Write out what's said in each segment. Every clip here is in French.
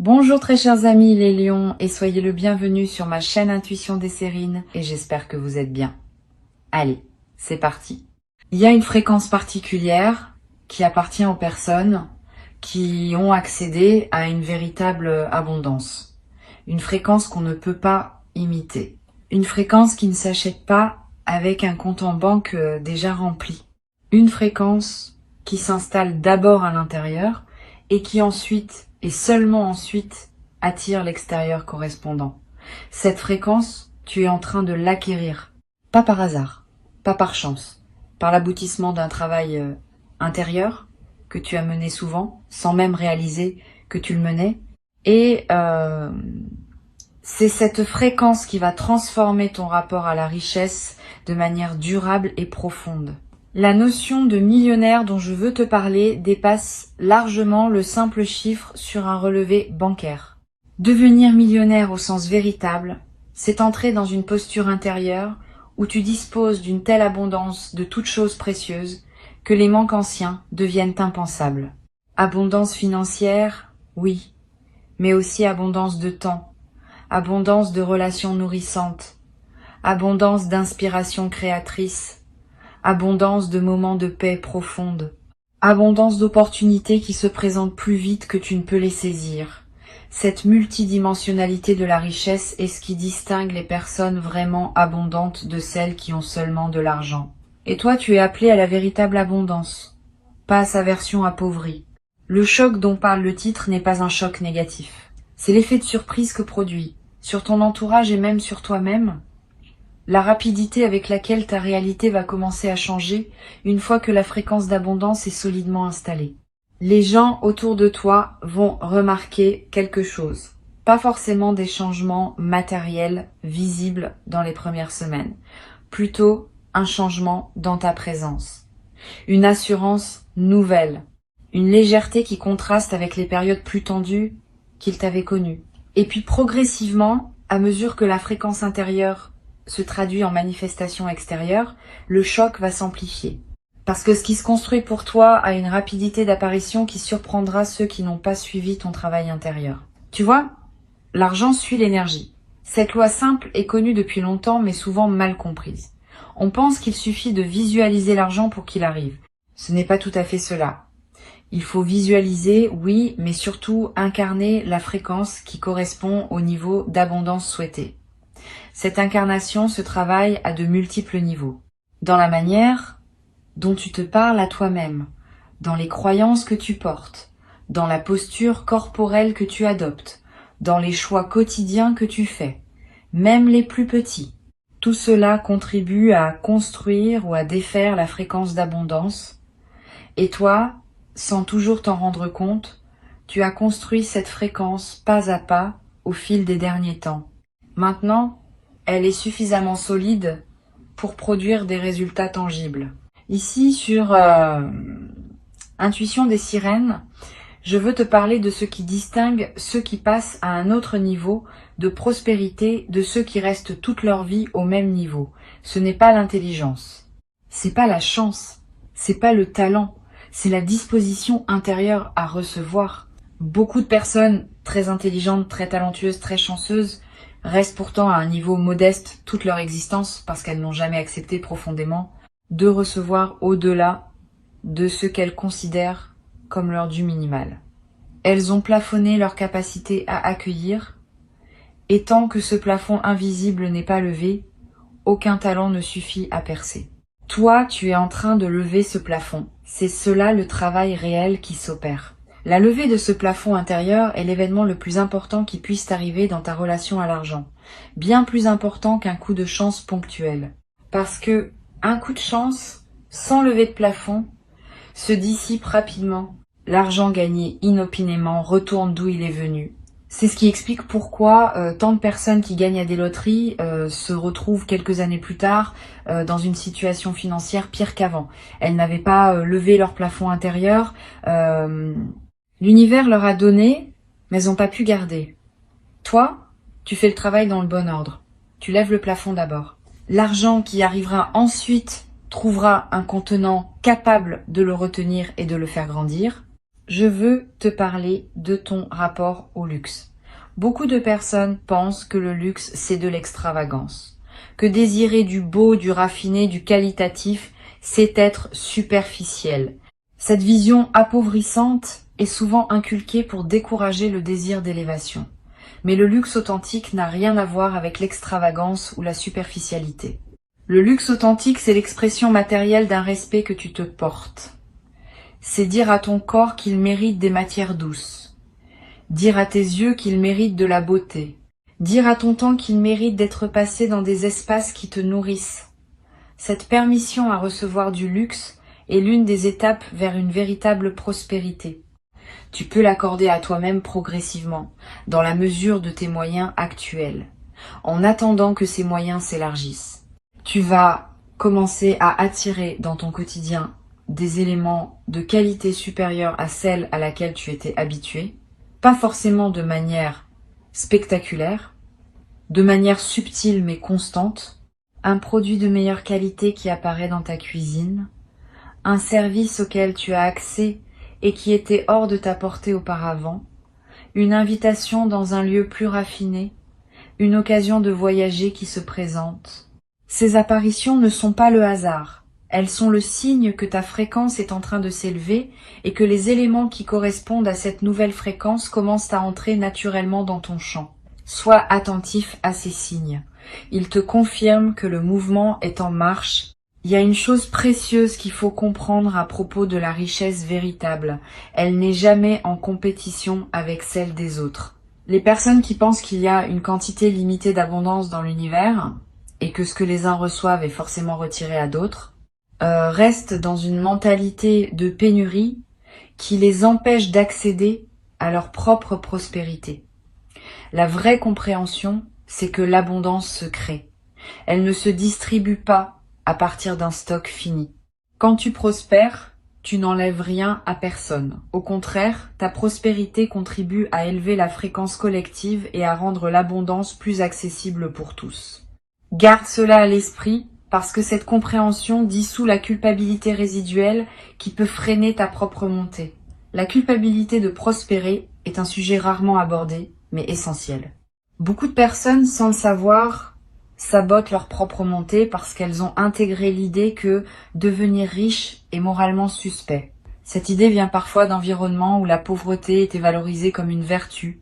Bonjour très chers amis les lions et soyez le bienvenu sur ma chaîne Intuition des Sérines et j'espère que vous êtes bien. Allez, c'est parti. Il y a une fréquence particulière qui appartient aux personnes qui ont accédé à une véritable abondance. Une fréquence qu'on ne peut pas imiter. Une fréquence qui ne s'achète pas avec un compte en banque déjà rempli. Une fréquence qui s'installe d'abord à l'intérieur et qui ensuite, et seulement ensuite, attire l'extérieur correspondant. Cette fréquence, tu es en train de l'acquérir. Pas par hasard, pas par chance, par l'aboutissement d'un travail intérieur que tu as mené souvent, sans même réaliser que tu le menais. Et c'est cette fréquence qui va transformer ton rapport à la richesse de manière durable et profonde. La notion de millionnaire dont je veux te parler dépasse largement le simple chiffre sur un relevé bancaire. Devenir millionnaire au sens véritable, c'est entrer dans une posture intérieure où tu disposes d'une telle abondance de toutes choses précieuses que les manques anciens deviennent impensables. Abondance financière, oui, mais aussi abondance de temps, abondance de relations nourrissantes, abondance d'inspiration créatrice, abondance de moments de paix profonde, abondance d'opportunités qui se présentent plus vite que tu ne peux les saisir. Cette multidimensionnalité de la richesse est ce qui distingue les personnes vraiment abondantes de celles qui ont seulement de l'argent. Et toi, tu es appelé à la véritable abondance, pas à sa version appauvrie. Le choc dont parle le titre n'est pas un choc négatif. C'est l'effet de surprise que produit, sur ton entourage et même sur toi-même, la rapidité avec laquelle ta réalité va commencer à changer une fois que la fréquence d'abondance est solidement installée. Les gens autour de toi vont remarquer quelque chose. Pas forcément des changements matériels visibles dans les premières semaines. Plutôt un changement dans ta présence. Une assurance nouvelle. Une légèreté qui contraste avec les périodes plus tendues qu'ils t'avaient connues. Et puis progressivement, à mesure que la fréquence intérieure se traduit en manifestation extérieure, le choc va s'amplifier. Parce que ce qui se construit pour toi a une rapidité d'apparition qui surprendra ceux qui n'ont pas suivi ton travail intérieur. Tu vois, l'argent suit l'énergie. Cette loi simple est connue depuis longtemps mais souvent mal comprise. On pense qu'il suffit de visualiser l'argent pour qu'il arrive. Ce n'est pas tout à fait cela. Il faut visualiser, oui, mais surtout incarner la fréquence qui correspond au niveau d'abondance souhaité. Cette incarnation se travaille à de multiples niveaux. Dans la manière dont tu te parles à toi-même, dans les croyances que tu portes, dans la posture corporelle que tu adoptes, dans les choix quotidiens que tu fais, même les plus petits. Tout cela contribue à construire ou à défaire la fréquence d'abondance. Et toi, sans toujours t'en rendre compte, tu as construit cette fréquence pas à pas au fil des derniers temps. Maintenant, elle est suffisamment solide pour produire des résultats tangibles. Ici, sur Intuition des Sirènes, je veux te parler de ce qui distingue ceux qui passent à un autre niveau de prospérité de ceux qui restent toute leur vie au même niveau. Ce n'est pas l'intelligence, c'est pas la chance, c'est pas le talent, c'est la disposition intérieure à recevoir. Beaucoup de personnes très intelligentes, très talentueuses, très chanceuses restent pourtant à un niveau modeste toute leur existence parce qu'elles n'ont jamais accepté profondément de recevoir au-delà de ce qu'elles considèrent comme leur dû minimal. Elles ont plafonné leur capacité à accueillir, et tant que ce plafond invisible n'est pas levé, aucun talent ne suffit à percer. Toi, tu es en train de lever ce plafond. C'est cela le travail réel qui s'opère. La levée de ce plafond intérieur est l'événement le plus important qui puisse t'arriver dans ta relation à l'argent. Bien plus important qu'un coup de chance ponctuel. Parce que un coup de chance, sans lever de plafond, se dissipe rapidement. L'argent gagné inopinément retourne d'où il est venu. C'est ce qui explique pourquoi tant de personnes qui gagnent à des loteries se retrouvent quelques années plus tard dans une situation financière pire qu'avant. Elles n'avaient pas levé leur plafond intérieur. L'univers leur a donné, mais elles n'ont pas pu garder. Toi, tu fais le travail dans le bon ordre. Tu lèves le plafond d'abord. L'argent qui arrivera ensuite trouvera un contenant capable de le retenir et de le faire grandir. je veux te parler de ton rapport au luxe. Beaucoup de personnes pensent que le luxe, c'est de l'extravagance, que désirer du beau, du raffiné, du qualitatif, c'est être superficiel. Cette vision appauvrissante est souvent inculquée pour décourager le désir d'élévation. Mais le luxe authentique n'a rien à voir avec l'extravagance ou la superficialité. Le luxe authentique, c'est l'expression matérielle d'un respect que tu te portes. C'est dire à ton corps qu'il mérite des matières douces. Dire à tes yeux qu'il mérite de la beauté. Dire à ton temps qu'il mérite d'être passé dans des espaces qui te nourrissent. Cette permission à recevoir du luxe est l'une des étapes vers une véritable prospérité. Tu peux l'accorder à toi-même progressivement, dans la mesure de tes moyens actuels, en attendant que ces moyens s'élargissent. Tu vas commencer à attirer dans ton quotidien des éléments de qualité supérieure à celle à laquelle tu étais habitué, pas forcément de manière spectaculaire, de manière subtile mais constante, un produit de meilleure qualité qui apparaît dans ta cuisine, un service auquel tu as accès et qui était hors de ta portée auparavant, une invitation dans un lieu plus raffiné, une occasion de voyager qui se présente. Ces apparitions ne sont pas le hasard, elles sont le signe que ta fréquence est en train de s'élever et que les éléments qui correspondent à cette nouvelle fréquence commencent à entrer naturellement dans ton champ. Sois attentif à ces signes. Ils te confirment que le mouvement est en marche. Il y a une chose précieuse qu'il faut comprendre à propos de la richesse véritable. Elle n'est jamais en compétition avec celle des autres. Les personnes qui pensent qu'il y a une quantité limitée d'abondance dans l'univers et que ce que les uns reçoivent est forcément retiré à d'autres, restent dans une mentalité de pénurie qui les empêche d'accéder à leur propre prospérité. La vraie compréhension, c'est que l'abondance se crée. Elle ne se distribue pas à partir d'un stock fini. Quand tu prospères, tu n'enlèves rien à personne. Au contraire, ta prospérité contribue à élever la fréquence collective et à rendre l'abondance plus accessible pour tous. Garde cela à l'esprit parce que cette compréhension dissout la culpabilité résiduelle qui peut freiner ta propre montée. La culpabilité de prospérer est un sujet rarement abordé, mais essentiel. Beaucoup de personnes, sans le savoir, sabotent leur propre montée parce qu'elles ont intégré l'idée que devenir riche est moralement suspect. Cette idée vient parfois d'environnements où la pauvreté était valorisée comme une vertu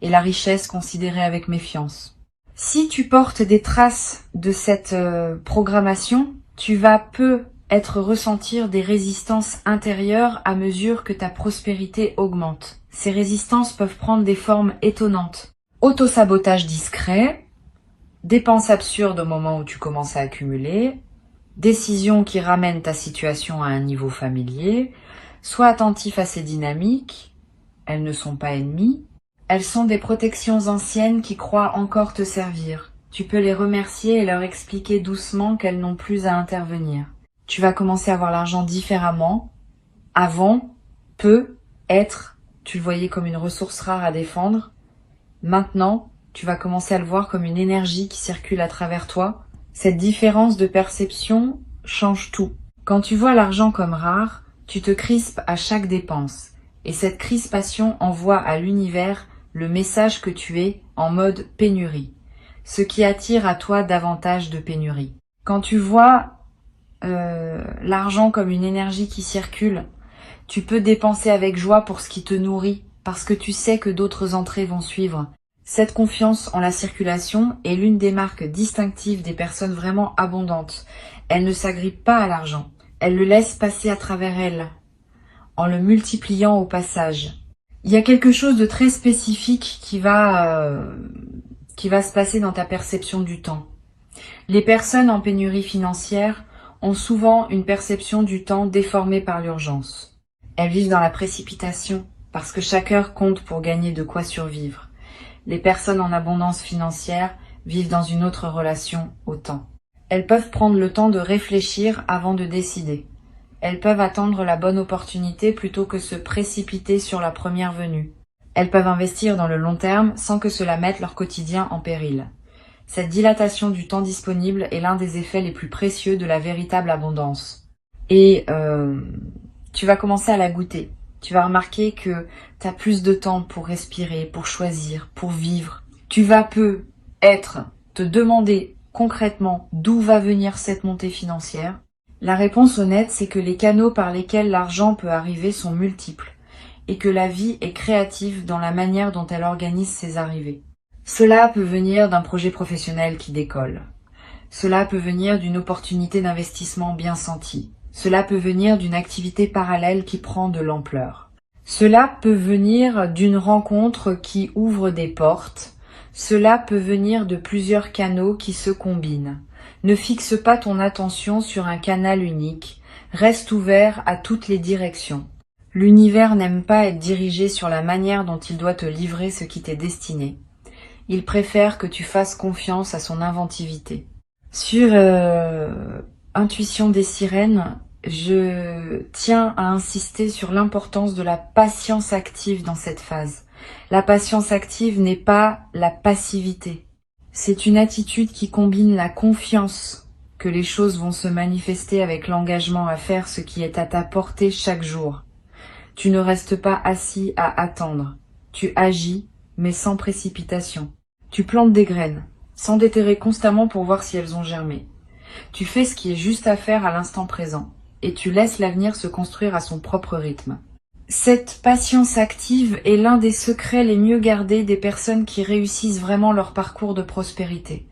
et la richesse considérée avec méfiance. Si tu portes des traces de cette programmation, tu vas peu être ressentir des résistances intérieures à mesure que ta prospérité augmente. Ces résistances peuvent prendre des formes étonnantes. Autosabotage discret, dépenses absurdes au moment où tu commences à accumuler, décisions qui ramènent ta situation à un niveau familier, sois attentif à ces dynamiques, elles ne sont pas ennemies, elles sont des protections anciennes qui croient encore te servir. Tu peux les remercier et leur expliquer doucement qu'elles n'ont plus à intervenir. Tu vas commencer à voir l'argent différemment. Avant, peu, être, tu le voyais comme une ressource rare à défendre. Maintenant, tu vas commencer à le voir comme une énergie qui circule à travers toi. Cette différence de perception change tout. Quand tu vois l'argent comme rare, tu te crispes à chaque dépense. Et cette crispation envoie à l'univers le message que tu es en mode pénurie. Ce qui attire à toi davantage de pénurie. Quand tu vois l'argent comme une énergie qui circule, tu peux dépenser avec joie pour ce qui te nourrit, parce que tu sais que d'autres entrées vont suivre. Cette confiance en la circulation est l'une des marques distinctives des personnes vraiment abondantes. Elles ne s'agrippent pas à l'argent. Elles le laissent passer à travers elles, en le multipliant au passage. Il y a quelque chose de très spécifique qui va se passer dans ta perception du temps. Les personnes en pénurie financière ont souvent une perception du temps déformée par l'urgence. Elles vivent dans la précipitation, parce que chaque heure compte pour gagner de quoi survivre. Les personnes en abondance financière vivent dans une autre relation au temps. Elles peuvent prendre le temps de réfléchir avant de décider. Elles peuvent attendre la bonne opportunité plutôt que se précipiter sur la première venue. Elles peuvent investir dans le long terme sans que cela mette leur quotidien en péril. Cette dilatation du temps disponible est l'un des effets les plus précieux de la véritable abondance. Et tu vas commencer à la goûter. Tu vas remarquer que tu as plus de temps pour respirer, pour choisir, pour vivre. Tu vas te demander concrètement d'où va venir cette montée financière. La réponse honnête, c'est que les canaux par lesquels l'argent peut arriver sont multiples et que la vie est créative dans la manière dont elle organise ses arrivées. Cela peut venir d'un projet professionnel qui décolle. Cela peut venir d'une opportunité d'investissement bien sentie. Cela peut venir d'une activité parallèle qui prend de l'ampleur. Cela peut venir d'une rencontre qui ouvre des portes. Cela peut venir de plusieurs canaux qui se combinent. Ne fixe pas ton attention sur un canal unique. Reste ouvert à toutes les directions. L'univers n'aime pas être dirigé sur la manière dont il doit te livrer ce qui t'est destiné. Il préfère que tu fasses confiance à son inventivité. Sur Intuition des sirènes, je tiens à insister sur l'importance de la patience active dans cette phase. La patience active n'est pas la passivité. C'est une attitude qui combine la confiance que les choses vont se manifester avec l'engagement à faire ce qui est à ta portée chaque jour. Tu ne restes pas assis à attendre. Tu agis, mais sans précipitation. Tu plantes des graines, sans déterrer constamment pour voir si elles ont germé. Tu fais ce qui est juste à faire à l'instant présent, et tu laisses l'avenir se construire à son propre rythme. Cette patience active est l'un des secrets les mieux gardés des personnes qui réussissent vraiment leur parcours de prospérité.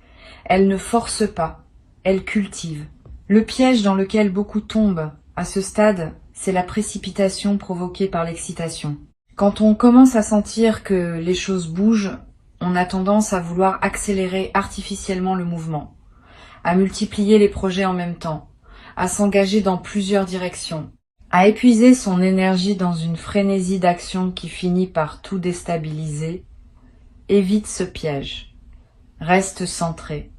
Elles ne forcent pas, elles cultivent. Le piège dans lequel beaucoup tombent à ce stade, c'est la précipitation provoquée par l'excitation. Quand on commence à sentir que les choses bougent, on a tendance à vouloir accélérer artificiellement le mouvement, à multiplier les projets en même temps, à s'engager dans plusieurs directions, à épuiser son énergie dans une frénésie d'action qui finit par tout déstabiliser. Évite ce piège. Reste centré.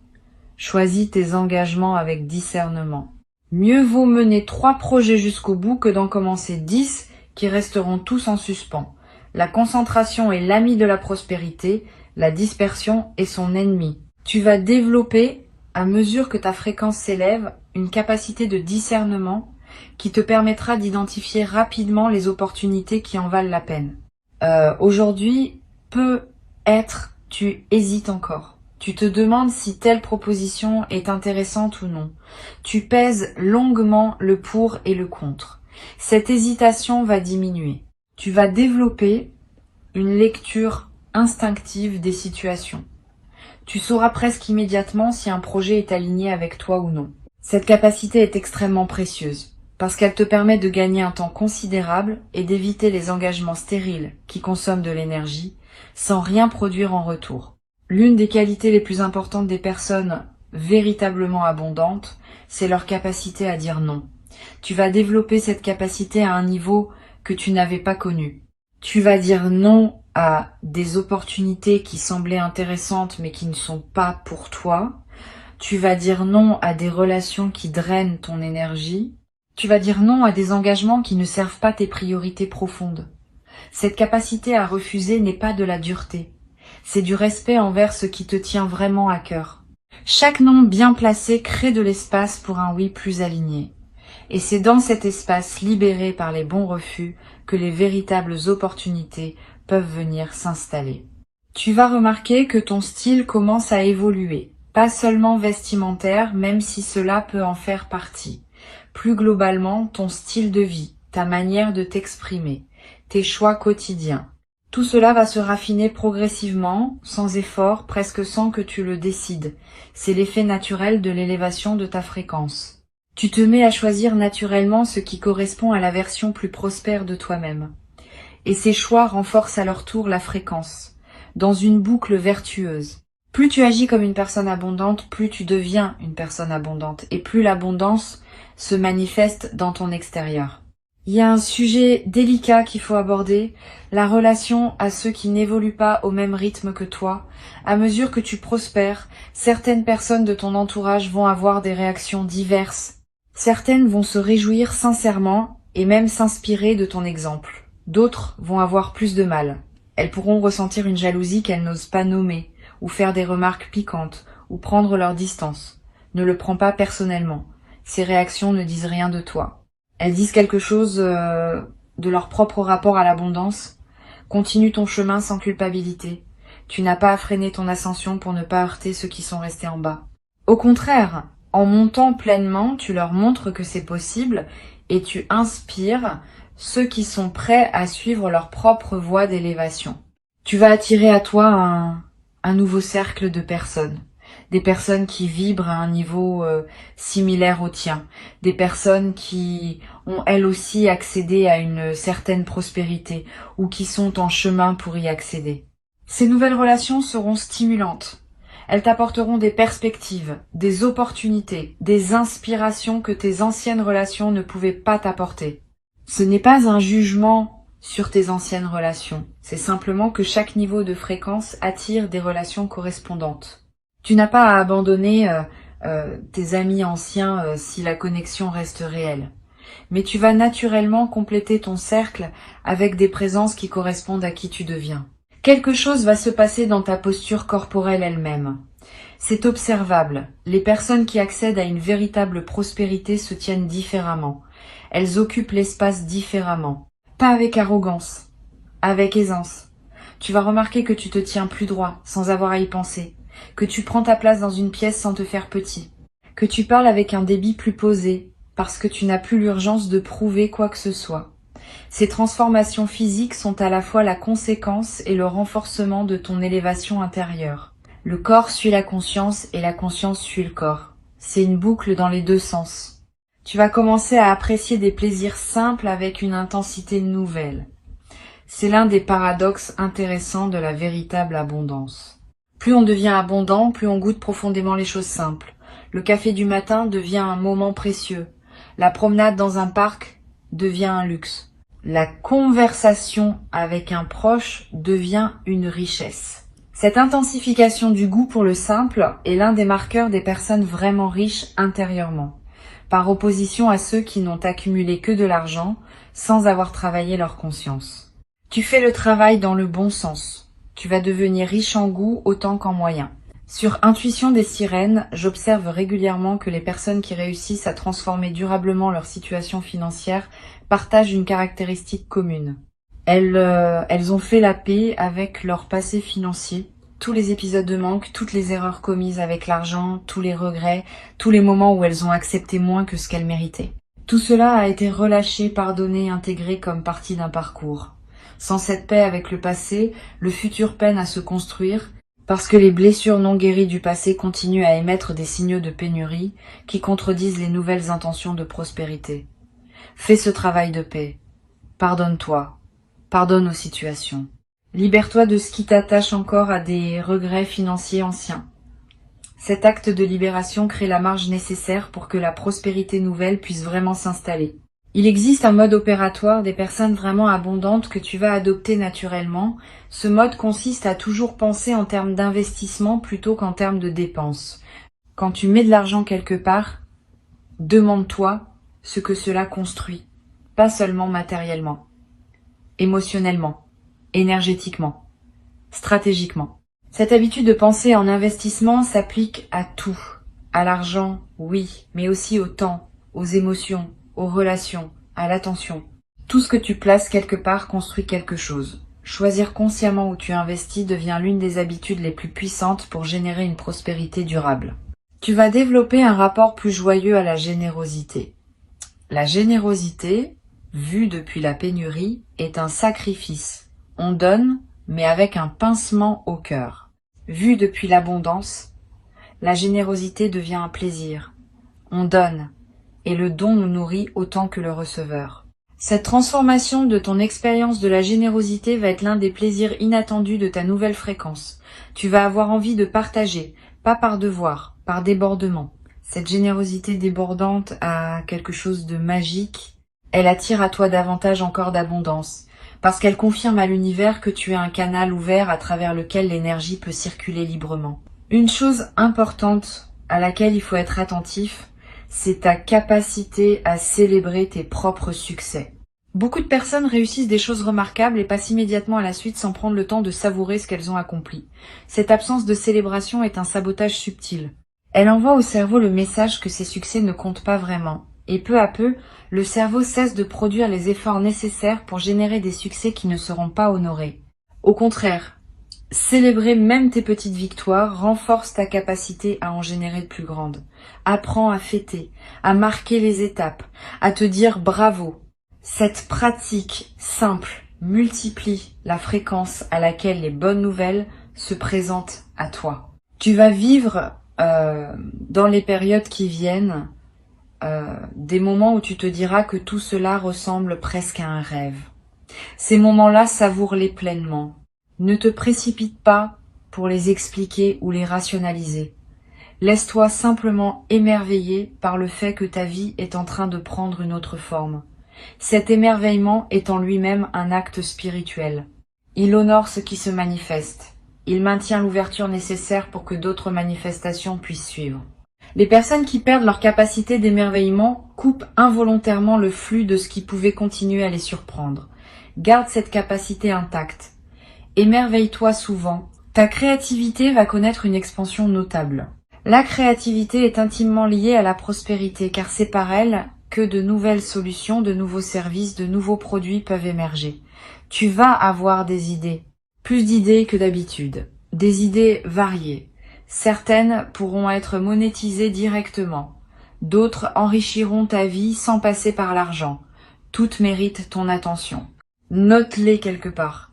Choisis tes engagements avec discernement. Mieux vaut mener 3 projets jusqu'au bout que d'en commencer 10 qui resteront tous en suspens. La concentration est l'ami de la prospérité, la dispersion est son ennemi. Tu vas développer, à mesure que ta fréquence s'élève, une capacité de discernement qui te permettra d'identifier rapidement les opportunités qui en valent la peine. Aujourd'hui, peut-être tu hésites encore. Tu te demandes si telle proposition est intéressante ou non. Tu pèses longuement le pour et le contre. Cette hésitation va diminuer. Tu vas développer une lecture instinctive des situations. Tu sauras presque immédiatement si un projet est aligné avec toi ou non. Cette capacité est extrêmement précieuse parce qu'elle te permet de gagner un temps considérable et d'éviter les engagements stériles qui consomment de l'énergie sans rien produire en retour. L'une des qualités les plus importantes des personnes véritablement abondantes, c'est leur capacité à dire non. Tu vas développer cette capacité à un niveau que tu n'avais pas connu. Tu vas dire non à des opportunités qui semblaient intéressantes mais qui ne sont pas pour toi. Tu vas dire non à des relations qui drainent ton énergie. Tu vas dire non à des engagements qui ne servent pas tes priorités profondes. Cette capacité à refuser n'est pas de la dureté. C'est du respect envers ce qui te tient vraiment à cœur. Chaque non bien placé crée de l'espace pour un oui plus aligné. Et c'est dans cet espace libéré par les bons refus que les véritables opportunités peuvent venir s'installer. Tu vas remarquer que ton style commence à évoluer, pas seulement vestimentaire, même si cela peut en faire partie. Plus globalement, ton style de vie, ta manière de t'exprimer, tes choix quotidiens. Tout cela va se raffiner progressivement, sans effort, presque sans que tu le décides. C'est l'effet naturel de l'élévation de ta fréquence. Tu te mets à choisir naturellement ce qui correspond à la version plus prospère de toi-même. Et ces choix renforcent à leur tour la fréquence, dans une boucle vertueuse. Plus tu agis comme une personne abondante, plus tu deviens une personne abondante, et plus l'abondance se manifeste dans ton extérieur. Il y a un sujet délicat qu'il faut aborder, la relation à ceux qui n'évoluent pas au même rythme que toi. À mesure que tu prospères, certaines personnes de ton entourage vont avoir des réactions diverses. Certaines vont se réjouir sincèrement et même s'inspirer de ton exemple. D'autres vont avoir plus de mal. Elles pourront ressentir une jalousie qu'elles n'osent pas nommer, ou faire des remarques piquantes, ou prendre leur distance. Ne le prends pas personnellement. Ces réactions ne disent rien de toi. Elles disent quelque chose de leur propre rapport à l'abondance, continue ton chemin sans culpabilité. Tu n'as pas à freiner ton ascension pour ne pas heurter ceux qui sont restés en bas. Au contraire, en montant pleinement, tu leur montres que c'est possible et tu inspires ceux qui sont prêts à suivre leur propre voie d'élévation. Tu vas attirer à toi un nouveau cercle de personnes. Des personnes qui vibrent à un niveau similaire au tien. Des personnes qui ont elles aussi accédé à une certaine prospérité ou qui sont en chemin pour y accéder. Ces nouvelles relations seront stimulantes. Elles t'apporteront des perspectives, des opportunités, des inspirations que tes anciennes relations ne pouvaient pas t'apporter. Ce n'est pas un jugement sur tes anciennes relations, c'est simplement que chaque niveau de fréquence attire des relations correspondantes. Tu n'as pas à abandonner tes amis anciens si la connexion reste réelle. Mais tu vas naturellement compléter ton cercle avec des présences qui correspondent à qui tu deviens. Quelque chose va se passer dans ta posture corporelle elle-même. C'est observable. Les personnes qui accèdent à une véritable prospérité se tiennent différemment. Elles occupent l'espace différemment. Pas avec arrogance, avec aisance. Tu vas remarquer que tu te tiens plus droit, sans avoir à y penser. Que tu prends ta place dans une pièce sans te faire petit. Que tu parles avec un débit plus posé, parce que tu n'as plus l'urgence de prouver quoi que ce soit. Ces transformations physiques sont à la fois la conséquence et le renforcement de ton élévation intérieure. Le corps suit la conscience et la conscience suit le corps. C'est une boucle dans les deux sens. Tu vas commencer à apprécier des plaisirs simples avec une intensité nouvelle. C'est l'un des paradoxes intéressants de la véritable abondance. Plus on devient abondant, plus on goûte profondément les choses simples. Le café du matin devient un moment précieux. La promenade dans un parc devient un luxe. La conversation avec un proche devient une richesse. Cette intensification du goût pour le simple est l'un des marqueurs des personnes vraiment riches intérieurement, par opposition à ceux qui n'ont accumulé que de l'argent sans avoir travaillé leur conscience. Tu fais le travail dans le bon sens. Tu vas devenir riche en goût autant qu'en moyens. Sur Intuition des sirènes, j'observe régulièrement que les personnes qui réussissent à transformer durablement leur situation financière partagent une caractéristique commune. Elles ont fait la paix avec leur passé financier, tous les épisodes de manque, toutes les erreurs commises avec l'argent, tous les regrets, tous les moments où elles ont accepté moins que ce qu'elles méritaient. Tout cela a été relâché, pardonné, intégré comme partie d'un parcours. Sans cette paix avec le passé, le futur peine à se construire, parce que les blessures non guéries du passé continuent à émettre des signaux de pénurie qui contredisent les nouvelles intentions de prospérité. Fais ce travail de paix. Pardonne-toi. Pardonne aux situations. Libère-toi de ce qui t'attache encore à des regrets financiers anciens. Cet acte de libération crée la marge nécessaire pour que la prospérité nouvelle puisse vraiment s'installer. Il existe un mode opératoire des personnes vraiment abondantes que tu vas adopter naturellement. Ce mode consiste à toujours penser en termes d'investissement plutôt qu'en termes de dépenses. Quand tu mets de l'argent quelque part, demande-toi ce que cela construit, pas seulement matériellement, émotionnellement, énergétiquement, stratégiquement. Cette habitude de penser en investissement s'applique à tout. À l'argent, oui, mais aussi au temps, aux émotions, aux relations, à l'attention. Tout ce que tu places quelque part construit quelque chose. Choisir consciemment où tu investis devient l'une des habitudes les plus puissantes pour générer une prospérité durable. Tu vas développer un rapport plus joyeux à la générosité. La générosité, vue depuis la pénurie, est un sacrifice. On donne, mais avec un pincement au cœur. Vue depuis l'abondance, la générosité devient un plaisir. On donne, et le don nous nourrit autant que le receveur. Cette transformation de ton expérience de la générosité va être l'un des plaisirs inattendus de ta nouvelle fréquence. Tu vas avoir envie de partager, pas par devoir, par débordement. Cette générosité débordante a quelque chose de magique. Elle attire à toi davantage encore d'abondance, parce qu'elle confirme à l'univers que tu es un canal ouvert à travers lequel l'énergie peut circuler librement. Une chose importante à laquelle il faut être attentif, c'est ta capacité à célébrer tes propres succès. Beaucoup de personnes réussissent des choses remarquables et passent immédiatement à la suite sans prendre le temps de savourer ce qu'elles ont accompli. Cette absence de célébration est un sabotage subtil. Elle envoie au cerveau le message que ces succès ne comptent pas vraiment, Et peu à peu, le cerveau cesse de produire les efforts nécessaires pour générer des succès qui ne seront pas honorés. Au contraire, célébrer même tes petites victoires renforce ta capacité à en générer de plus grandes. Apprends à fêter, à marquer les étapes, à te dire bravo. Cette pratique simple multiplie la fréquence à laquelle les bonnes nouvelles se présentent à toi. Tu vas vivre dans les périodes qui viennent des moments où tu te diras que tout cela ressemble presque à un rêve. Ces moments-là, savoure-les pleinement. Ne te précipite pas pour les expliquer ou les rationaliser. Laisse-toi simplement émerveiller par le fait que ta vie est en train de prendre une autre forme. Cet émerveillement est en lui-même un acte spirituel. Il honore ce qui se manifeste. Il maintient l'ouverture nécessaire pour que d'autres manifestations puissent suivre. Les personnes qui perdent leur capacité d'émerveillement coupent involontairement le flux de ce qui pouvait continuer à les surprendre. Garde cette capacité intacte. Émerveille-toi souvent. Ta créativité va connaître une expansion notable. La créativité est intimement liée à la prospérité car c'est par elle que de nouvelles solutions, de nouveaux services, de nouveaux produits peuvent émerger. Tu vas avoir des idées, plus d'idées que d'habitude, des idées variées. Certaines pourront être monétisées directement, d'autres enrichiront ta vie sans passer par l'argent. Toutes méritent ton attention. Note-les quelque part.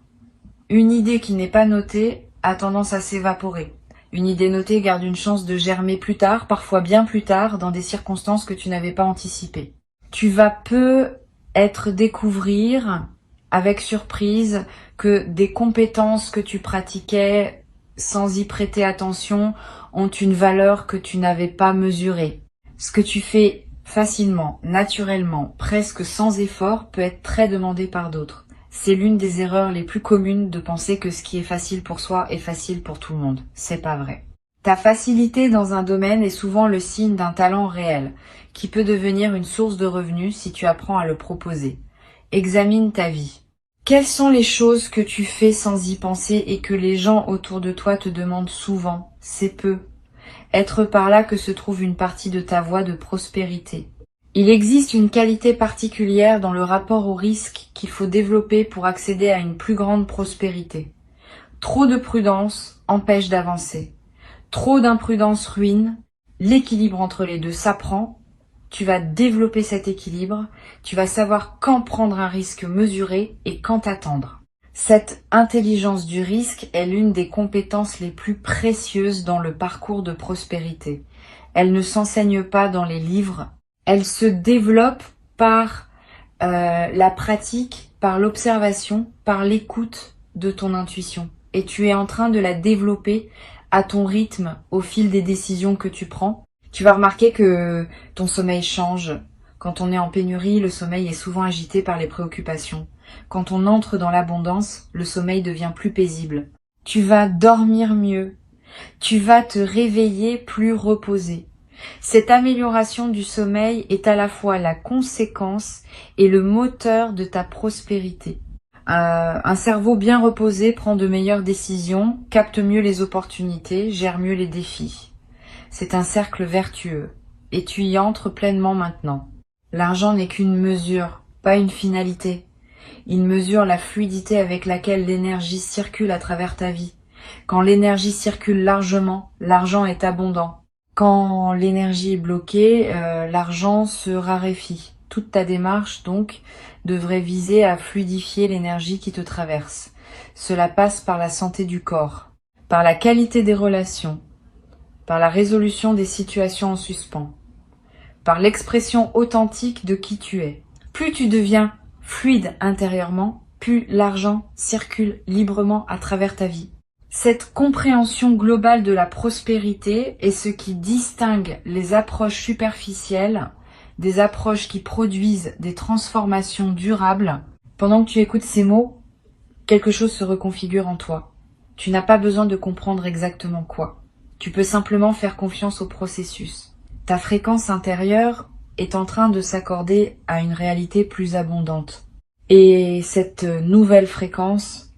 Une idée qui n'est pas notée a tendance à s'évaporer. Une idée notée garde une chance de germer plus tard, parfois bien plus tard, dans des circonstances que tu n'avais pas anticipées. Tu vas peut-être découvrir, avec surprise, que des compétences que tu pratiquais sans y prêter attention ont une valeur que tu n'avais pas mesurée. Ce que tu fais facilement, naturellement, presque sans effort, peut être très demandé par d'autres. C'est l'une des erreurs les plus communes de penser que ce qui est facile pour soi est facile pour tout le monde. C'est pas vrai. Ta facilité dans un domaine est souvent le signe d'un talent réel, qui peut devenir une source de revenus si tu apprends à le proposer. Examine ta vie. Quelles sont les choses que tu fais sans y penser et que les gens autour de toi te demandent souvent? C'est peu. Être par là que se trouve une partie de ta voie de prospérité. Il existe une qualité particulière dans le rapport au risque qu'il faut développer pour accéder à une plus grande prospérité. Trop de prudence empêche d'avancer. Trop d'imprudence ruine. L'équilibre entre les deux s'apprend. Tu vas développer cet équilibre. Tu vas savoir quand prendre un risque mesuré et quand attendre. Cette intelligence du risque est l'une des compétences les plus précieuses dans le parcours de prospérité. Elle ne s'enseigne pas dans les livres. Elle se développe par la pratique, par l'observation, par l'écoute de ton intuition. Et tu es en train de la développer à ton rythme au fil des décisions que tu prends. Tu vas remarquer que ton sommeil change. Quand on est en pénurie, le sommeil est souvent agité par les préoccupations. Quand on entre dans l'abondance, le sommeil devient plus paisible. Tu vas dormir mieux. Tu vas te réveiller plus reposé. Cette amélioration du sommeil est à la fois la conséquence et le moteur de ta prospérité. Un cerveau bien reposé prend de meilleures décisions, capte mieux les opportunités, gère mieux les défis. C'est un cercle vertueux, et tu y entres pleinement maintenant. L'argent n'est qu'une mesure, pas une finalité. Il mesure la fluidité avec laquelle l'énergie circule à travers ta vie. Quand l'énergie circule largement, l'argent est abondant. Quand l'énergie est bloquée, l'argent se raréfie. Toute ta démarche, donc, devrait viser à fluidifier l'énergie qui te traverse. Cela passe par la santé du corps, par la qualité des relations, par la résolution des situations en suspens, par l'expression authentique de qui tu es. Plus tu deviens fluide intérieurement, plus l'argent circule librement à travers ta vie. Cette compréhension globale de la prospérité est ce qui distingue les approches superficielles des approches qui produisent des transformations durables. Pendant que tu écoutes ces mots, quelque chose se reconfigure en toi. Tu n'as pas besoin de comprendre exactement quoi. Tu peux simplement faire confiance au processus. Ta fréquence intérieure est en train de s'accorder à une réalité plus abondante. Et cette nouvelle fréquence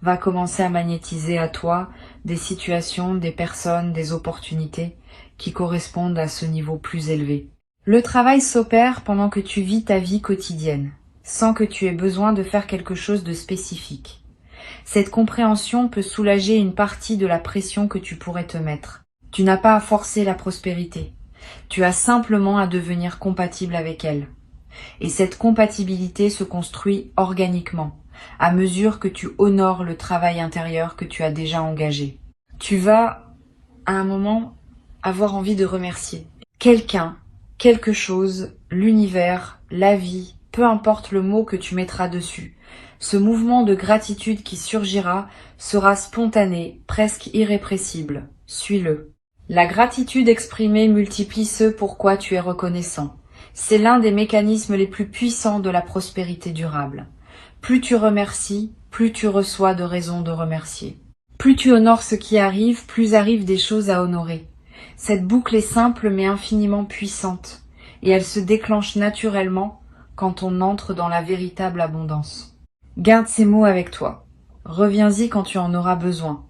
va commencer à magnétiser à toi des situations, des personnes, des opportunités qui correspondent à ce niveau plus élevé. Le travail s'opère pendant que tu vis ta vie quotidienne, sans que tu aies besoin de faire quelque chose de spécifique. Cette compréhension peut soulager une partie de la pression que tu pourrais te mettre. Tu n'as pas à forcer la prospérité. Tu as simplement à devenir compatible avec elle. Et cette compatibilité se construit organiquement, à mesure que tu honores le travail intérieur que tu as déjà engagé. Tu vas, à un moment, avoir envie de remercier quelqu'un, quelque chose, l'univers, la vie, peu importe le mot que tu mettras dessus. Ce mouvement de gratitude qui surgira sera spontané, presque irrépressible. Suis-le. La gratitude exprimée multiplie ce pourquoi tu es reconnaissant. C'est l'un des mécanismes les plus puissants de la prospérité durable. Plus tu remercies, plus tu reçois de raisons de remercier. Plus tu honores ce qui arrive, plus arrivent des choses à honorer. Cette boucle est simple mais infiniment puissante, et elle se déclenche naturellement quand on entre dans la véritable abondance. Garde ces mots avec toi. Reviens-y quand tu en auras besoin.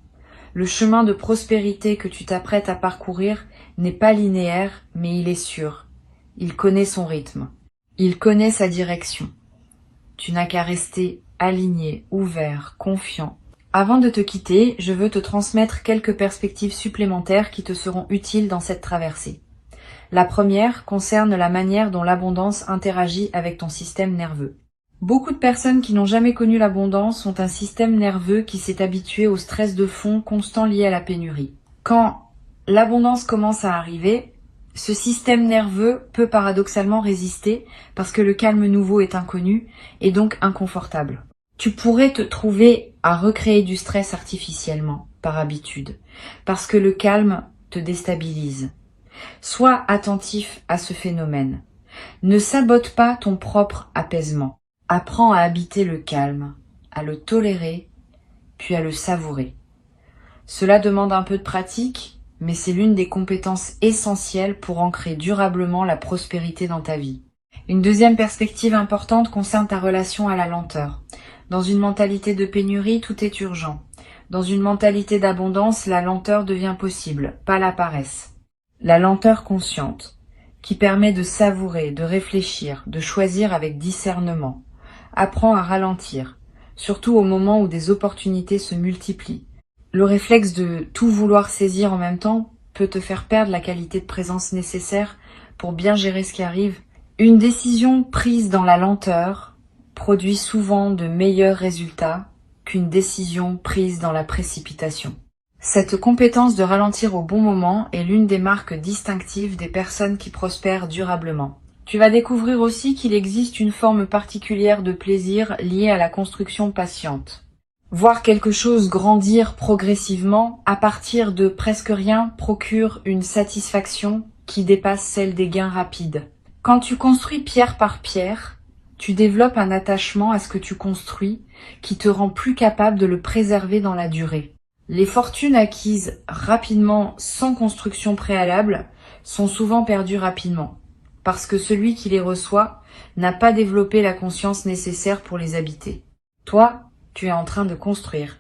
Le chemin de prospérité que tu t'apprêtes à parcourir n'est pas linéaire, mais il est sûr. Il connaît son rythme. Il connaît sa direction. Tu n'as qu'à rester aligné, ouvert, confiant. Avant de te quitter, je veux te transmettre quelques perspectives supplémentaires qui te seront utiles dans cette traversée. La première concerne la manière dont l'abondance interagit avec ton système nerveux. Beaucoup de personnes qui n'ont jamais connu l'abondance ont un système nerveux qui s'est habitué au stress de fond constant lié à la pénurie. Quand l'abondance commence à arriver, ce système nerveux peut paradoxalement résister parce que le calme nouveau est inconnu et donc inconfortable. Tu pourrais te trouver à recréer du stress artificiellement, par habitude, parce que le calme te déstabilise. Sois attentif à ce phénomène. Ne sabote pas ton propre apaisement. Apprends à habiter le calme, à le tolérer, puis à le savourer. Cela demande un peu de pratique, mais c'est l'une des compétences essentielles pour ancrer durablement la prospérité dans ta vie. Une deuxième perspective importante concerne ta relation à la lenteur. Dans une mentalité de pénurie, tout est urgent. Dans une mentalité d'abondance, la lenteur devient possible, pas la paresse. La lenteur consciente, qui permet de savourer, de réfléchir, de choisir avec discernement. Apprends à ralentir, surtout au moment où des opportunités se multiplient. Le réflexe de tout vouloir saisir en même temps peut te faire perdre la qualité de présence nécessaire pour bien gérer ce qui arrive. Une décision prise dans la lenteur produit souvent de meilleurs résultats qu'une décision prise dans la précipitation. Cette compétence de ralentir au bon moment est l'une des marques distinctives des personnes qui prospèrent durablement. Tu vas découvrir aussi qu'il existe une forme particulière de plaisir liée à la construction patiente. Voir quelque chose grandir progressivement à partir de presque rien procure une satisfaction qui dépasse celle des gains rapides. Quand tu construis pierre par pierre, tu développes un attachement à ce que tu construis qui te rend plus capable de le préserver dans la durée. Les fortunes acquises rapidement sans construction préalable sont souvent perdues rapidement, parce que celui qui les reçoit n'a pas développé la conscience nécessaire pour les habiter. Toi, tu es en train de construire,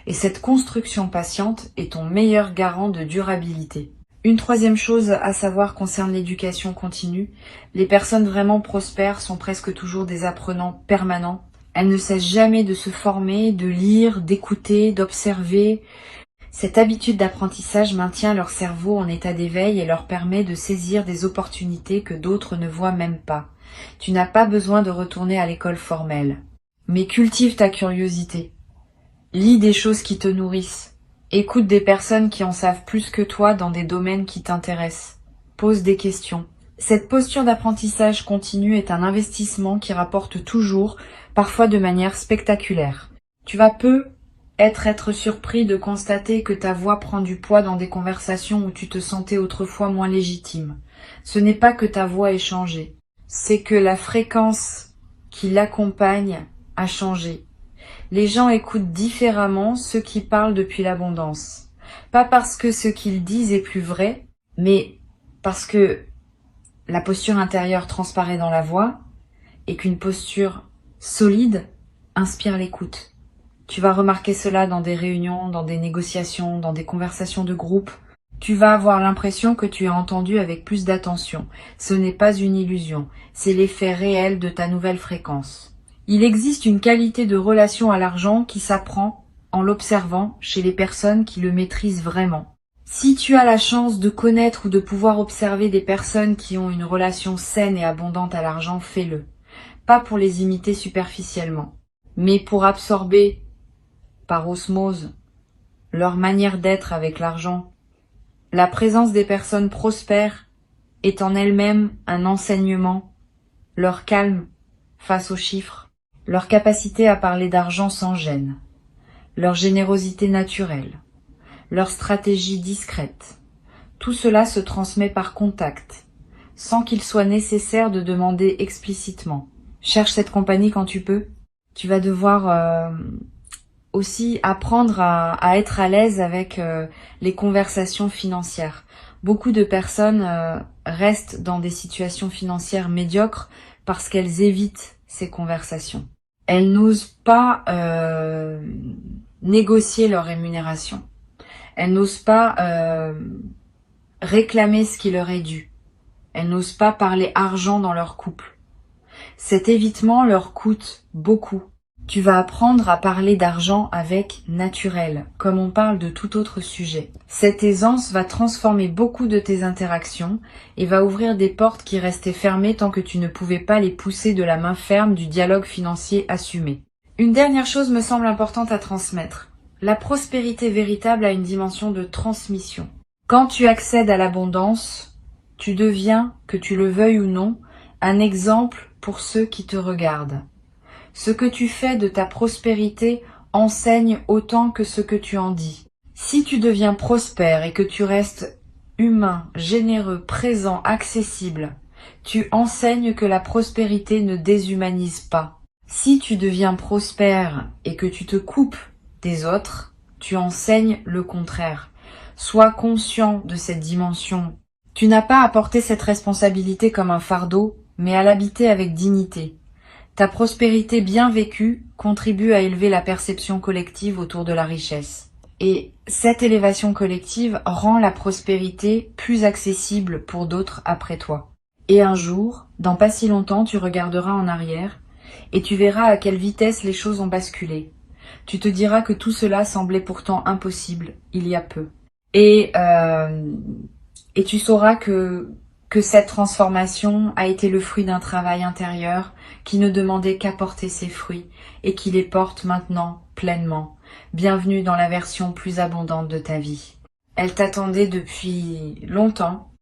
et cette construction patiente est ton meilleur garant de durabilité. Une troisième chose à savoir concerne l'éducation continue. Les personnes vraiment prospères sont presque toujours des apprenants permanents. Elles ne cessent jamais de se former, de lire, d'écouter, d'observer. Cette habitude d'apprentissage maintient leur cerveau en état d'éveil et leur permet de saisir des opportunités que d'autres ne voient même pas. Tu n'as pas besoin de retourner à l'école formelle. Mais cultive ta curiosité. Lis des choses qui te nourrissent. Écoute des personnes qui en savent plus que toi dans des domaines qui t'intéressent. Pose des questions. Cette posture d'apprentissage continu est un investissement qui rapporte toujours, parfois de manière spectaculaire. Tu vas être surpris de constater que ta voix prend du poids dans des conversations où tu te sentais autrefois moins légitime. Ce n'est pas que ta voix ait changé, c'est que la fréquence qui l'accompagne a changé. Les gens écoutent différemment ceux qui parlent depuis l'abondance. Pas parce que ce qu'ils disent est plus vrai, mais parce que la posture intérieure transparaît dans la voix et qu'une posture solide inspire l'écoute. Tu vas remarquer cela dans des réunions, dans des négociations, dans des conversations de groupe. Tu vas avoir l'impression que tu es entendu avec plus d'attention. Ce n'est pas une illusion, c'est l'effet réel de ta nouvelle fréquence. Il existe une qualité de relation à l'argent qui s'apprend en l'observant chez les personnes qui le maîtrisent vraiment. Si tu as la chance de connaître ou de pouvoir observer des personnes qui ont une relation saine et abondante à l'argent, fais-le. Pas pour les imiter superficiellement, mais pour absorber par osmose leur manière d'être avec l'argent. La présence des personnes prospères est en elle-même un enseignement, leur calme face aux chiffres, leur capacité à parler d'argent sans gêne, leur générosité naturelle, leur stratégie discrète. Tout cela se transmet par contact, sans qu'il soit nécessaire de demander explicitement. Cherche cette compagnie quand tu peux. Tu vas devoir aussi apprendre à être à l'aise avec les conversations financières. Beaucoup de personnes restent dans des situations financières médiocres parce qu'elles évitent ces conversations. Elles n'osent pas négocier leur rémunération. Elles n'osent pas réclamer ce qui leur est dû. Elles n'osent pas parler argent dans leur couple. Cet évitement leur coûte beaucoup. Tu vas apprendre à parler d'argent avec naturel, comme on parle de tout autre sujet. Cette aisance va transformer beaucoup de tes interactions et va ouvrir des portes qui restaient fermées tant que tu ne pouvais pas les pousser de la main ferme du dialogue financier assumé. Une dernière chose me semble importante à transmettre. La prospérité véritable a une dimension de transmission. Quand tu accèdes à l'abondance, tu deviens, que tu le veuilles ou non, un exemple pour ceux qui te regardent. Ce que tu fais de ta prospérité enseigne autant que ce que tu en dis. Si tu deviens prospère et que tu restes humain, généreux, présent, accessible, tu enseignes que la prospérité ne déshumanise pas. Si tu deviens prospère et que tu te coupes des autres, tu enseignes le contraire. Sois conscient de cette dimension. Tu n'as pas à porter cette responsabilité comme un fardeau, mais à l'habiter avec dignité. Ta prospérité bien vécue contribue à élever la perception collective autour de la richesse. Et cette élévation collective rend la prospérité plus accessible pour d'autres après toi. Et un jour, dans pas si longtemps, tu regarderas en arrière et tu verras à quelle vitesse les choses ont basculé. Tu te diras que tout cela semblait pourtant impossible il y a peu. Et tu sauras que cette transformation a été le fruit d'un travail intérieur qui ne demandait qu'à porter ses fruits et qui les porte maintenant pleinement. Bienvenue dans la version plus abondante de ta vie. Elle t'attendait depuis longtemps